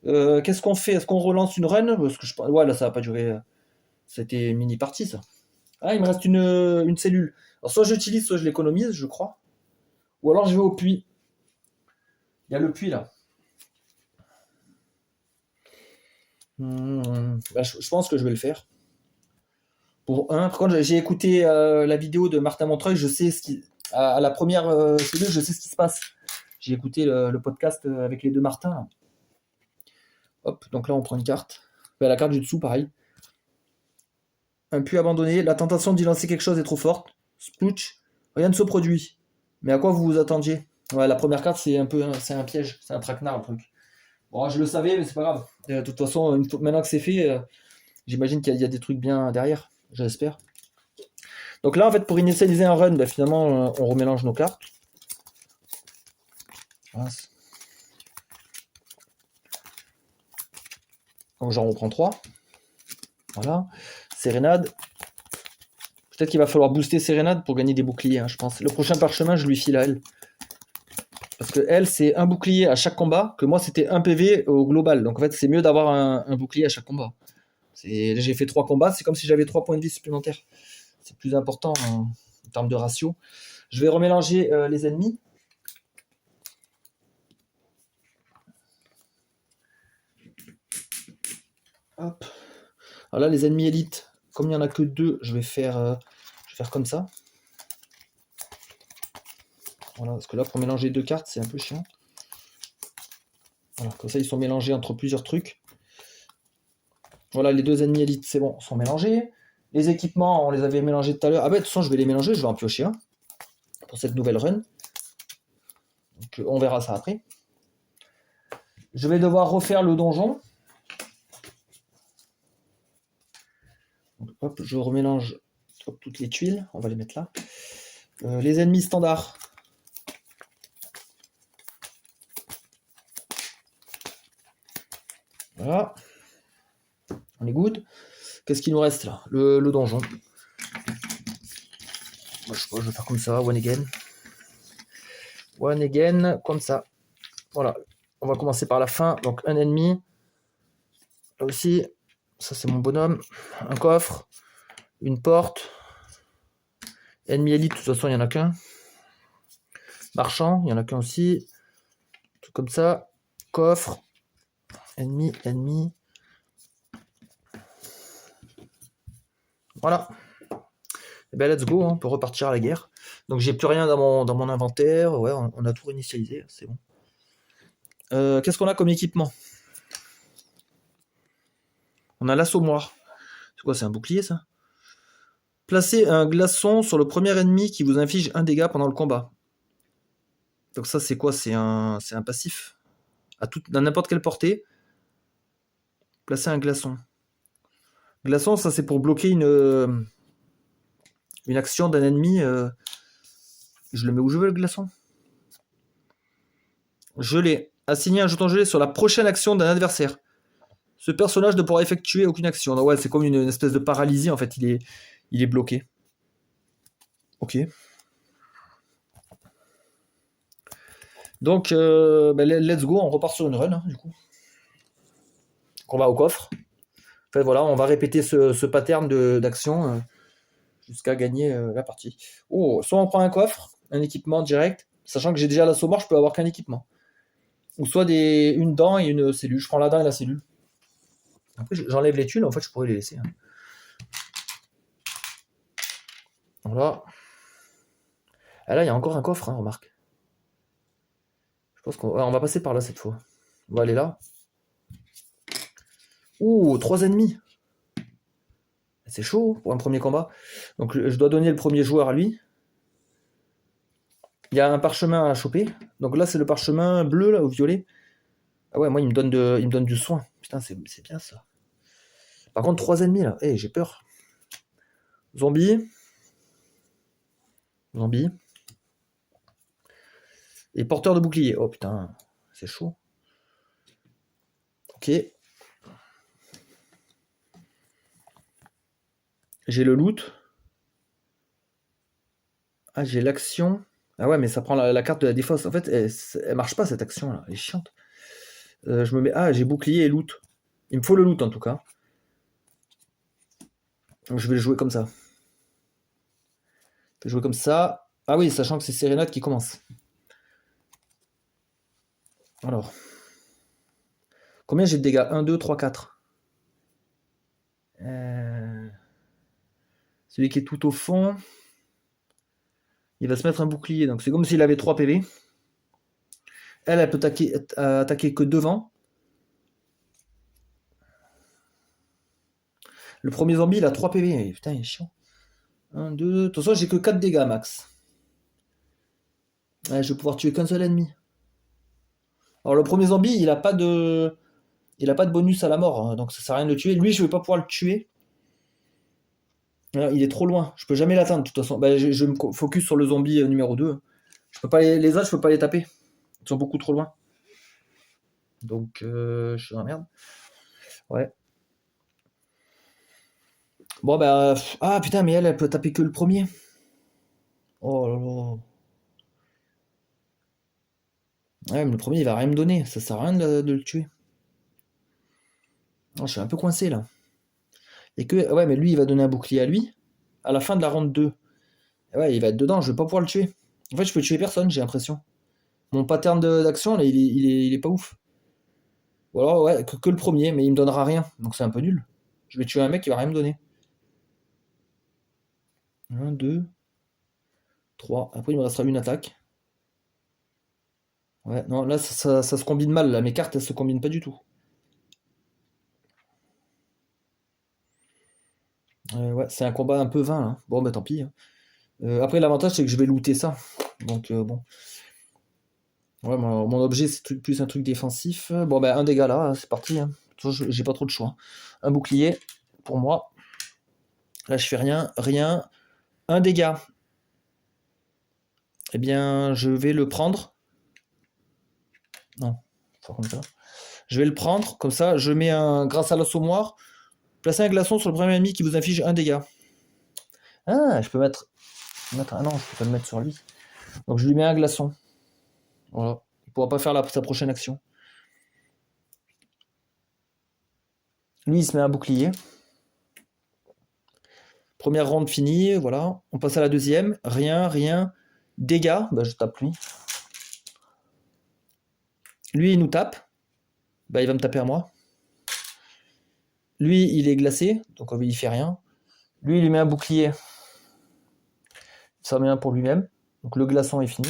Qu'est-ce qu'on fait? Est-ce qu'on relance une run? Parce que ouais, là ça va pas durer. C'était une mini partie ça. Ah, il me reste une cellule. Alors soit j'utilise, soit je l'économise, je crois. Ou alors je vais au puits. Il y a le puits là. Je pense que je vais le faire. Pour un, par contre, j'ai écouté la vidéo de Martin Montreuil, je sais ce qui. À la première cellule, je sais ce qui se passe. J'ai écouté le podcast avec les 2 Martins. Là. Hop, donc là on prend une carte. La carte du dessous, pareil. Un puits abandonné, la tentation d'y lancer quelque chose est trop forte. Splooch, rien ne se produit. Mais à quoi vous vous attendiez? Ouais, la première carte, c'est un piège, c'est un traquenard, le truc. Bon, je le savais, mais c'est pas grave. De toute façon, maintenant que c'est fait, j'imagine qu'il y a des trucs bien derrière, j'espère. Donc là, en fait, pour initialiser un run, finalement, on remélange nos cartes. Donc j'en reprends 3. Voilà. Sérénade. Peut-être qu'il va falloir booster Sérénade pour gagner des boucliers, hein, je pense. Le prochain parchemin, je lui file à elle. Parce que elle, c'est un bouclier à chaque combat, que moi, c'était un PV au global. Donc en fait, c'est mieux d'avoir un bouclier à chaque combat. J'ai fait 3 combats, c'est comme si j'avais 3 points de vie supplémentaires. C'est plus important en termes de ratio. Je vais remélanger les ennemis. Hop. Alors là, les ennemis élites, comme il n'y en a que 2, je vais faire comme ça. Voilà, parce que là, pour mélanger 2 cartes, c'est un peu chiant. Voilà, comme ça, ils sont mélangés entre plusieurs trucs. Voilà, les 2 ennemis élites, c'est bon, sont mélangés. Les équipements, on les avait mélangés tout à l'heure. Ah bah, de toute façon, je vais les mélanger, je vais en piocher un pour cette nouvelle run. Donc, on verra ça après. Je vais devoir refaire le donjon. Donc, hop, je remélange toutes les tuiles. On va les mettre là. Les ennemis standards. Voilà. On est good. Qu'est-ce qu'il nous reste là? Le donjon. Moi, je sais pas, je vais faire comme ça, one again. One again, comme ça. Voilà. On va commencer par la fin. Donc un ennemi. Là aussi. Ça c'est mon bonhomme. Un coffre. Une porte. Ennemi élite, de toute façon, il n'y en a qu'un. Marchand, il n'y en a qu'un aussi. Tout comme ça. Coffre. Ennemi, ennemi. Voilà. Et ben let's go, hein, on peut repartir à la guerre. Donc j'ai plus rien dans mon inventaire. Ouais, on a tout réinitialisé, c'est bon. Qu'est-ce qu'on a comme équipement? On a l'assommoir. C'est quoi, c'est un bouclier ça? Placez un glaçon sur le premier ennemi qui vous inflige un dégât pendant le combat. Donc ça c'est quoi? C'est un passif. Dans n'importe quelle portée. Placez un glaçon. Glaçon, ça c'est pour bloquer une action d'un ennemi. Je le mets où je veux le glaçon. Gelé. Assigner un jeton gelé sur la prochaine action d'un adversaire. Ce personnage ne pourra effectuer aucune action. Donc, ouais, c'est comme une espèce de paralysie, en fait, il est bloqué. Ok. Donc, let's go, on repart sur une run, hein, du coup. Donc, on va au coffre. En fait, voilà, on va répéter ce pattern d'action jusqu'à gagner la partie. Oh, soit on prend un coffre, un équipement direct, sachant que j'ai déjà l'assommoir, je peux avoir qu'un équipement. Ou soit une dent et une cellule. Je prends la dent et la cellule. Après, j'enlève les thunes, en fait, je pourrais les laisser. Hein. Voilà. Ah là, il y a encore un coffre, hein, remarque. Je pense qu'on va passer par là cette fois. On va aller là. Ouh, 3 ennemis. C'est chaud pour un premier combat. Donc, je dois donner le premier joueur à lui. Il y a un parchemin à choper. Donc là, c'est le parchemin bleu, là, ou violet. Ah ouais, moi, il me donne du soin. Putain, c'est bien ça. Par contre, 3 ennemis, là. Eh, j'ai peur. Zombie. Zombie. Et porteur de bouclier. Oh putain, c'est chaud. Ok. J'ai le loot. Ah, j'ai l'action. Ah ouais, mais ça prend la carte de la défausse. En fait, elle marche pas cette action là. Elle est chiante. Je me mets. Ah, j'ai bouclier et loot. Il me faut le loot en tout cas. Donc je vais le jouer comme ça. Je vais jouer comme ça. Ah oui, sachant que c'est Sérénade qui commence. Alors. Combien j'ai de dégâts? 1, 2, 3, 4. Celui qui est tout au fond. Il va se mettre un bouclier. Donc c'est comme s'il avait 3 PV. Elle peut attaquer que devant. Le premier zombie, il a 3 PV. Putain, il est chiant. 1, 2. De toute façon, j'ai que 4 dégâts max. Ouais, je vais pouvoir tuer qu'un seul ennemi. Alors, le premier zombie, il a pas de bonus à la mort. Hein, donc, ça sert à rien de le tuer. Lui, je vais pas pouvoir le tuer. Alors, il est trop loin. Je peux jamais l'atteindre, de toute façon. Bah, je me focus sur le zombie numéro 2. Je peux pas les autres, je peux pas les taper. Ils sont beaucoup trop loin. Donc, je suis dans la merde. Ouais. Bon, bah. Ah putain, mais elle peut taper que le premier. Oh là là. Ouais, mais le premier, il va rien me donner. Ça sert à rien de le tuer. Oh, je suis un peu coincé là. Et que. Ouais, mais lui, il va donner un bouclier à lui. À la fin de la ronde 2. Ouais, il va être dedans. Je vais pas pouvoir le tuer. En fait, je peux tuer personne, j'ai l'impression. Mon pattern d'action, là, il est pas ouf. Ou alors, ouais, que le premier, mais il me donnera rien. Donc c'est un peu nul. Je vais tuer un mec qui va rien me donner. Un, deux, trois. Après, il me restera une attaque. Ouais, non, là, ça se combine mal. Là. Mes cartes, elles se combinent pas du tout. Ouais, c'est un combat un peu vain, là. Bon, bah tant pis, hein. Après, l'avantage, c'est que je vais looter ça. Donc, bon. Ouais, mon objet, c'est plus un truc défensif. Bon, bah, un dégât là, c'est parti, hein. De toute façon, j'ai pas trop de choix. Un bouclier, pour moi. Là, je fais rien, rien. Un dégât. Eh bien, je vais le prendre. Non, pas comme ça. Je vais le prendre, comme ça, je mets grâce à l'assommoir, placez un glaçon sur le premier ennemi qui vous inflige un dégât. Ah, je peux mettre. Ah non, je peux pas le mettre sur lui. Donc je lui mets un glaçon. Voilà. Il pourra pas faire sa prochaine action. Lui, il se met un bouclier. Première ronde finie, voilà. On passe à la deuxième. Rien, rien. Dégâts, bah, je tape lui. Lui, il nous tape. Bah, il va me taper à moi. Lui, il est glacé, donc il fait rien. Lui, il lui met un bouclier. Ça met un pour lui-même. Donc le glaçon est fini.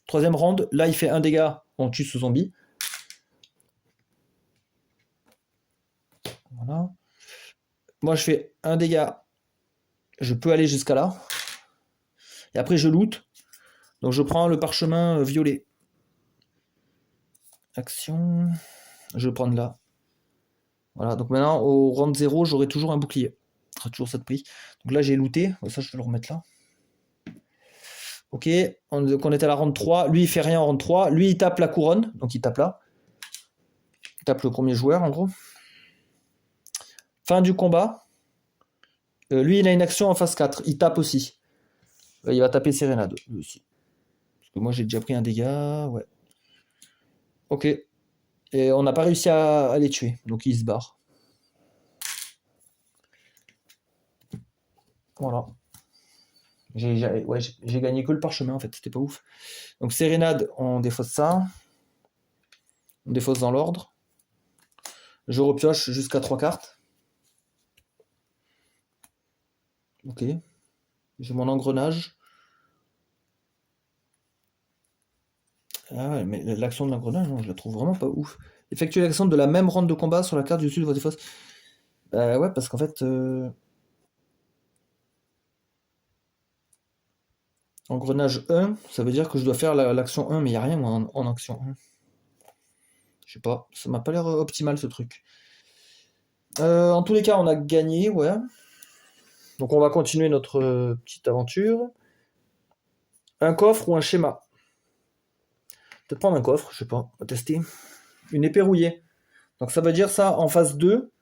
Troisième round, là, il fait un dégât. On tue ce zombie. Voilà. Moi, je fais un dégât. Je peux aller jusqu'à là. Et après, je loot. Donc, je prends le parchemin violet. Action. Je vais prendre là. Voilà. Donc, maintenant, au round 0, j'aurai toujours un bouclier. Ce sera toujours ça de prix. Donc là, j'ai looté. Ça, je vais le remettre là. Ok. Donc, on est à la round 3. Lui, il fait rien en round 3. Lui, il tape la couronne. Donc, il tape là. Il tape le premier joueur, en gros. Fin du combat. Lui, il a une action en phase 4. Il tape aussi. Il va taper Sérénade, lui aussi. Parce que moi, j'ai déjà pris un dégât. Ouais. Ok. Et on n'a pas réussi à les tuer. Donc, ils se barrent. Voilà. J'ai gagné que le parchemin, en fait. C'était pas ouf. Donc, Sérénade, on défausse ça. On défausse dans l'ordre. Je repioche jusqu'à 3 cartes. Ok. J'ai mon engrenage. Ah ouais, mais l'action de l'engrenage, non, je la trouve vraiment pas ouf. Effectuez l'action de la même ronde de combat sur la carte du dessus de votre défausse. Ouais, parce qu'en fait... engrenage 1, ça veut dire que je dois faire l'action 1, mais il n'y a rien moi, en action 1. Je sais pas, ça m'a pas l'air optimal ce truc. En tous les cas, on a gagné, ouais. Donc on va continuer notre petite aventure. Un coffre ou un schéma. Peut-être prendre un coffre, je sais pas, on va tester. Une épée rouillée. Donc ça veut dire ça, en phase 2,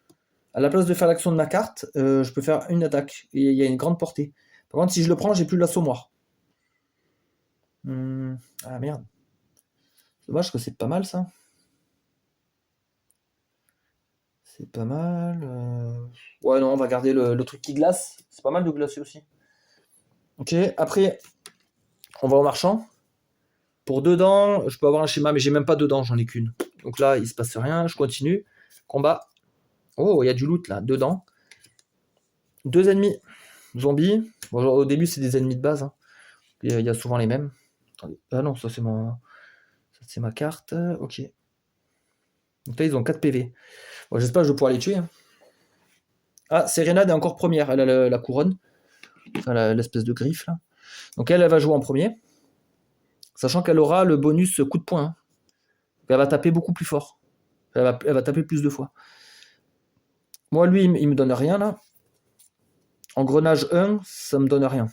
à la place de faire l'action de ma carte, je peux faire une attaque. Et il y a une grande portée. Par contre, si je le prends, j'ai plus l'assommoir. Ah merde. Dommage que c'est pas mal ça. C'est pas mal. Ouais, non, on va garder le truc qui glace. C'est pas mal de glacer aussi. Ok, après, on va au marchand. Pour deux dents, je peux avoir un schéma, mais j'ai même pas deux dents, j'en ai qu'une. Donc là, il se passe rien, je continue. Combat. Oh, il y a du loot là, deux dents. Deux ennemis. Zombies. Bon, genre, au début, c'est des ennemis de base. Hein. Il y a souvent les mêmes. Attendez. Ah non, ça c'est ma carte. Ok. Donc là, ils ont 4 PV. Bon, j'espère que je vais pouvoir les tuer. Hein. Ah, Sérénade est encore première. Elle a la couronne. Enfin, l'espèce de griffe là. Donc elle va jouer en premier. Sachant qu'elle aura le bonus coup de poing. Hein. Elle va taper beaucoup plus fort. Elle va taper plus de fois. Moi, lui, il me donne rien là. Engrenage 1, ça me donne rien.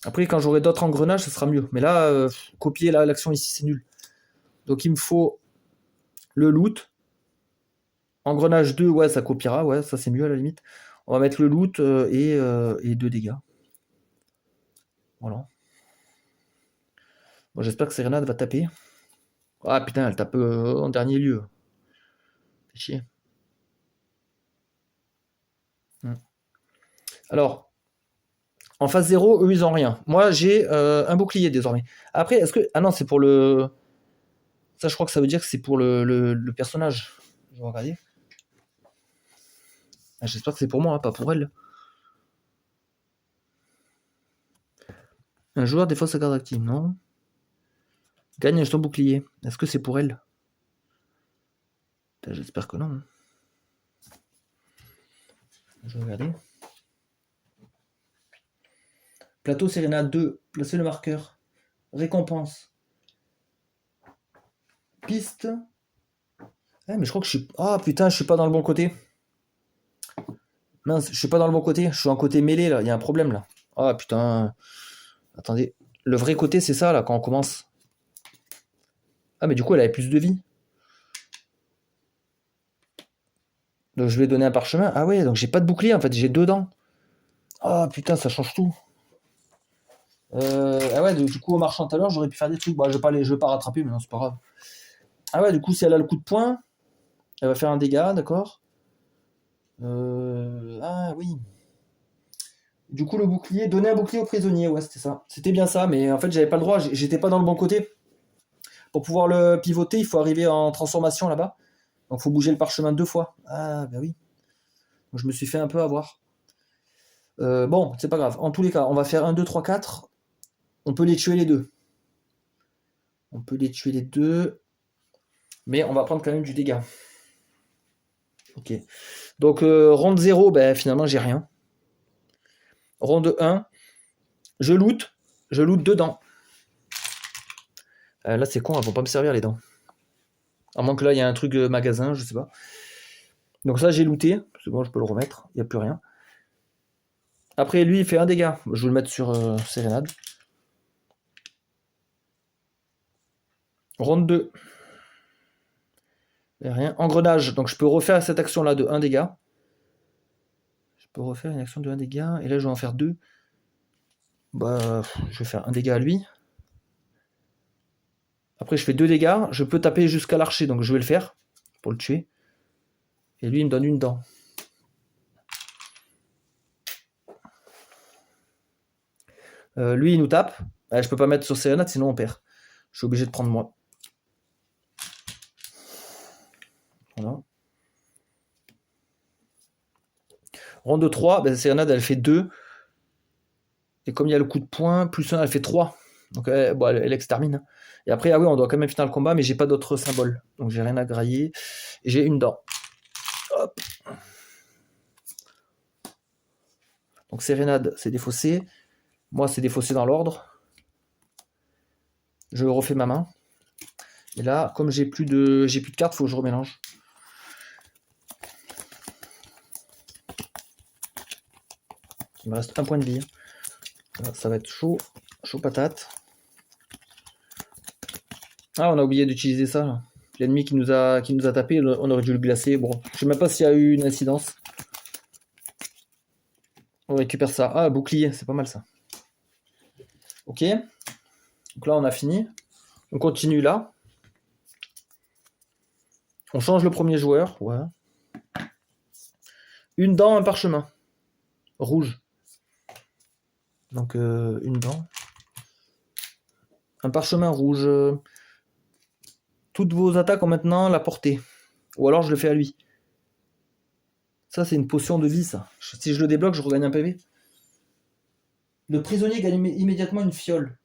Après, quand j'aurai d'autres engrenages, ça sera mieux. Mais là, copier l'action ici, c'est nul. Donc il me faut le loot Engrenage 2, ouais, ça copiera, ouais, ça c'est mieux à la limite. On va mettre le loot et 2 dégâts. Voilà. Bon, j'espère que Sérénade va taper. Ah putain, elle tape en dernier lieu. Fait chier. Alors, en phase 0, eux ils ont rien. Moi j'ai un bouclier désormais. Après, est-ce que. Ah non, c'est pour le. Ça, je crois que ça veut dire que c'est pour le personnage. Je vais regarder. Ah, j'espère que c'est pour moi, hein, pas pour elle. Un joueur défausse sa carte active, non. Gagne un jeton bouclier. Est-ce que c'est pour elle? J'espère que non. Hein. Je vais regarder. Plateau Sérénade 2. Placez le marqueur. Récompense. Piste. Ah, mais je crois que je suis. Ah putain, je suis pas dans le bon côté. Mince, je suis pas dans le bon côté. Je suis en côté mêlé là. Il y a un problème là. Ah putain. Attendez. Le vrai côté, c'est ça là quand on commence. Ah, mais du coup, elle avait plus de vie. Donc je lui ai donné un parchemin. Ah ouais, donc j'ai pas de bouclier en fait, j'ai 2 dents. Ah putain, ça change tout. Ah ouais, du coup, au marchand tout à l'heure, j'aurais pu faire des trucs. Bon, je vais pas rattraper, mais non, c'est pas grave. Ah ouais, du coup, si elle a le coup de poing, elle va faire un dégât, d'accord. Ah oui. Du coup, le bouclier, donner un bouclier au prisonnier, ouais, c'était ça. C'était bien ça, mais en fait, j'avais pas le droit, j'étais pas dans le bon côté. Pour pouvoir le pivoter, il faut arriver en transformation là-bas. Donc, faut bouger le parchemin 2 fois. Ah, bah oui. Donc, je me suis fait un peu avoir. Bon, c'est pas grave. En tous les cas, on va faire 1, 2, 3, 4. On peut les tuer les deux. On peut les tuer les deux. Mais on va prendre quand même du dégât. Ok. Donc, ronde 0, ben, finalement, j'ai rien. Ronde 1, je loot. Je loot 2 dents. Là, c'est con, elles vont pas me servir les dents. À moins que là, il y a un truc de magasin, je sais pas. Donc ça, j'ai looté. C'est bon, je peux le remettre. Il n'y a plus rien. Après, lui, il fait un dégât. Je vais le mettre sur Sérénade. Ronde 2. Il n'y a rien. Engrenage. Donc je peux refaire cette action-là de 1 dégât. Je peux refaire une action de 1 dégât. Et là, je vais en faire 2. Bah, je vais faire 1 dégât à lui. Après, je fais 2 dégâts. Je peux taper jusqu'à l'archer, donc je vais le faire pour le tuer. Et lui, il me donne une dent. Lui, il nous tape. Je peux pas mettre sur Sérénade, sinon on perd. Je suis obligé de prendre moi. Voilà. Ronde 3, ben, Sérénade, elle fait 2. Et comme il y a le coup de poing, plus 1, elle fait 3. Donc bon, elle extermine. Et après, ah oui, on doit quand même finir le combat, mais j'ai pas d'autres symboles. Donc j'ai rien à grailler. Et j'ai une dent. Hop. Donc Sérénade, c'est défaussé. Moi, c'est défaussé dans l'ordre. Je refais ma main. Et là, comme j'ai plus de cartes, il faut que je remélange. Il me reste un point de vie. Ça va être chaud. Chaud patate. Ah, on a oublié d'utiliser ça. L'ennemi qui nous a tapé, on aurait dû le glacer. Bon, je sais même pas s'il y a eu une incidence. On récupère ça. Ah, bouclier, c'est pas mal ça. Ok. Donc là, on a fini. On continue là. On change le premier joueur. Ouais. Une dent, un parchemin. Rouge. Donc, une dent. Un parchemin rouge. Toutes vos attaques ont maintenant la portée. Ou alors je le fais à lui. Ça, c'est une potion de vie, ça. Si je le débloque, je regagne un PV. Le prisonnier gagne immédiatement une fiole.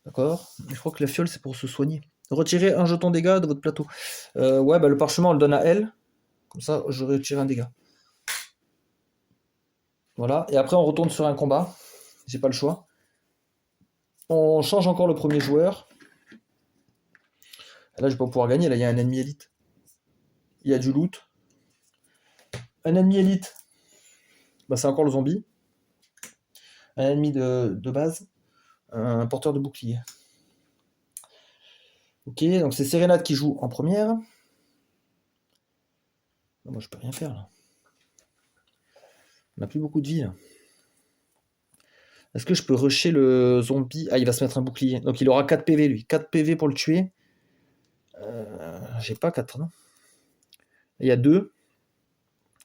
D'accord. Je crois que la fiole, c'est pour se soigner. Retirez un jeton dégâts de votre plateau. Ouais, bah le parchemin, on le donne à elle. Comme ça, je retire un dégât. Voilà. Et après, on retourne sur un combat. J'ai pas le choix. On change encore le premier joueur. Là, je vais pas pouvoir gagner. Là, il y a un ennemi élite. Il y a du loot. Un ennemi élite. Bah, c'est encore le zombie. Un ennemi de base. Un porteur de bouclier. Ok, donc c'est Sérénade qui joue en première. Non, moi je peux rien faire là. On n'a plus beaucoup de vie là. Est-ce que je peux rusher le zombie? Ah, il va se mettre un bouclier. Donc il aura 4 PV lui. 4 PV pour le tuer. J'ai pas 4, non? Il y a 2.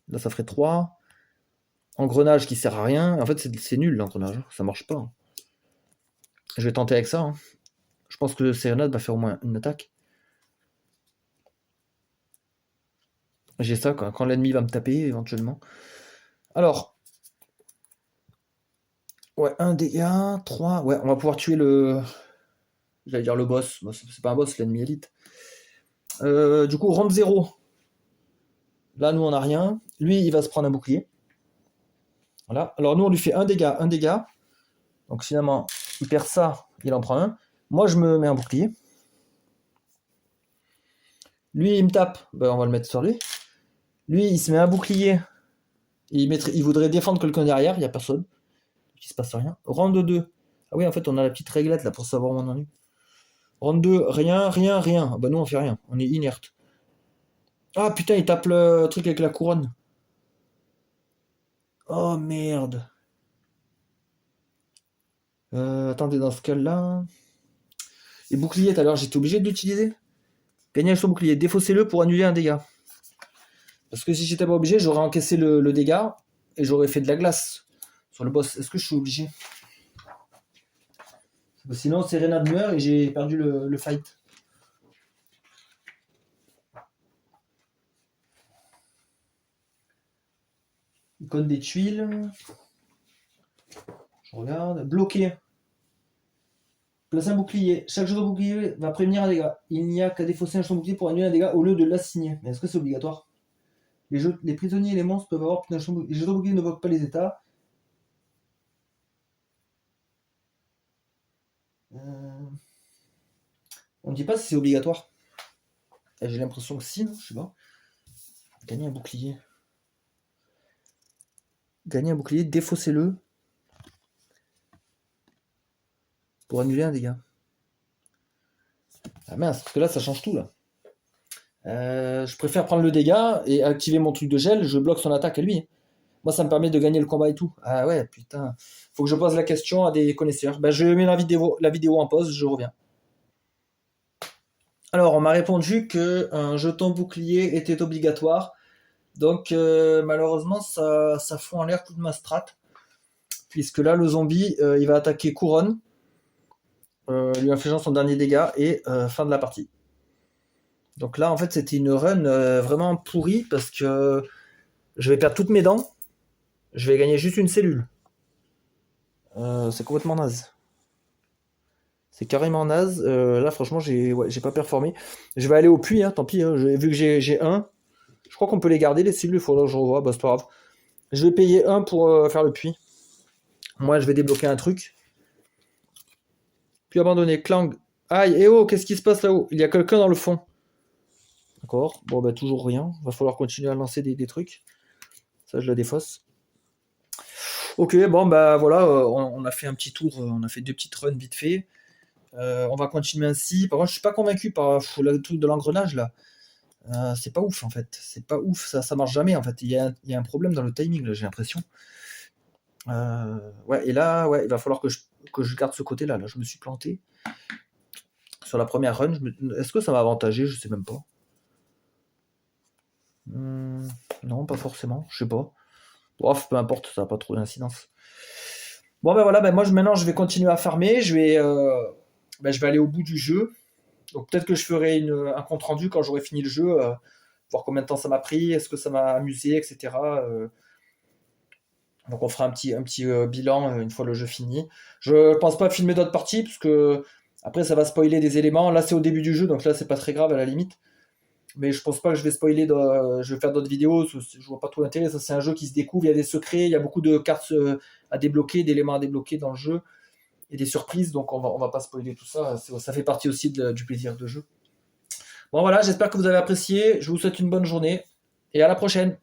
Là ça ferait 3. Engrenage qui sert à rien. En fait c'est nul l'engrenage. Ça marche pas. Je vais tenter avec ça. Hein. Je pense que le Sérénade va faire au moins une attaque. J'ai ça quand l'ennemi va me taper éventuellement. Alors. Ouais, 1 dégât, 3. Ouais, on va pouvoir tuer le. J'allais dire le boss. Bon, c'est pas un boss, l'ennemi élite. Du coup, round 0. Là, nous, on a rien. Lui, il va se prendre un bouclier. Voilà. Alors, nous, on lui fait un dégât, un dégât. Donc, finalement, il perd ça, il en prend un. Moi, je me mets un bouclier. Lui, il me tape. Ben, on va le mettre sur lui. Lui, il se met un bouclier. Il voudrait défendre quelqu'un derrière. Il n'y a personne. Il se passe rien. Round 2. Ah oui, en fait, on a la petite réglette là pour savoir où on en est. Round 2, rien, rien, rien. Bah, nous, on fait rien. On est inerte. Ah putain, il tape le truc avec la couronne. Oh merde. Attendez, dans ce cas-là. Les boucliers, tout à l'heure, j'étais obligé de l'utiliser. Gagnage son bouclier. Défaussez-le pour annuler un dégât. Parce que si j'étais pas obligé, j'aurais encaissé le dégât et j'aurais fait de la glace sur le boss. Est-ce que je suis obligé? Sinon, Sérénade meurt et j'ai perdu le fight. Icône des tuiles. Je regarde. Bloqué. Place un bouclier. Chaque jeu de bouclier va prévenir un dégât. Il n'y a qu'à défausser un champ de bouclier pour annuler un dégât au lieu de l'assigner. Mais est-ce que c'est obligatoire? Les prisonniers et les monstres peuvent avoir plus d'un champ de bouclier. Les jeux de bouclier ne bloquent pas les états. On ne dit pas si c'est obligatoire. J'ai l'impression que si, non, je sais pas. Gagner un bouclier. Gagner un bouclier, défaussez-le. Pour annuler un dégât. Ah mince, parce que là ça change tout là. Je préfère prendre le dégât et activer mon truc de gel, je bloque son attaque à lui. Moi ça me permet de gagner le combat et tout. Ah ouais, putain. Faut que je pose la question à des connaisseurs. Ben, je mets la vidéo en pause, je reviens. Alors on m'a répondu que un jeton bouclier était obligatoire. Donc malheureusement ça fout en l'air toute ma strat. Puisque là le zombie il va attaquer couronne. Lui infligeant son dernier dégât et fin de la partie. Donc là en fait c'était une run vraiment pourrie parce que je vais perdre toutes mes dents, je vais gagner juste une cellule. C'est complètement naze. C'est carrément naze. Là franchement j'ai pas performé. Je vais aller au puits, hein, tant pis, hein, vu que j'ai un. Je crois qu'on peut les garder les cellules, il faudra que je revoie, bah c'est pas grave. Je vais payer un pour faire le puits. Moi je vais débloquer un truc. Puis abandonner, clang. Aïe, eh oh, qu'est-ce qui se passe là-haut? Il y a quelqu'un dans le fond. D'accord, bon bah toujours rien. Va falloir continuer à lancer des trucs. Ça je la défausse. Ok, bon bah voilà, on a fait un petit tour, on a fait 2 petites runs vite fait. On va continuer ainsi. Par contre, je suis pas convaincu par le truc de l'engrenage là. C'est pas ouf en fait. C'est pas ouf, ça marche jamais en fait. Il y a un problème dans le timing là, j'ai l'impression. Ouais, et là, ouais, il va falloir que je garde ce côté-là. Là, je me suis planté. Sur la première run, est-ce que ça m'a avantagé? Je sais même pas. Non, pas forcément, je sais pas. Bref, peu importe, ça n'a pas trop d'incidence. Bon ben voilà, ben moi maintenant je vais continuer à farmer, je vais aller au bout du jeu. Donc peut-être que je ferai un compte rendu quand j'aurai fini le jeu, voir combien de temps ça m'a pris, est-ce que ça m'a amusé, etc. Donc on fera un petit bilan une fois le jeu fini. Je pense pas filmer d'autres parties parce que après ça va spoiler des éléments. Là c'est au début du jeu, donc là c'est pas très grave à la limite. Mais je pense pas que je vais spoiler, je vais faire d'autres vidéos, je vois pas trop l'intérêt, ça c'est un jeu qui se découvre, il y a des secrets, il y a beaucoup de cartes à débloquer, d'éléments à débloquer dans le jeu, et des surprises, donc on va pas spoiler tout ça, ça fait partie aussi du plaisir de jeu. Bon voilà, j'espère que vous avez apprécié, je vous souhaite une bonne journée, et à la prochaine.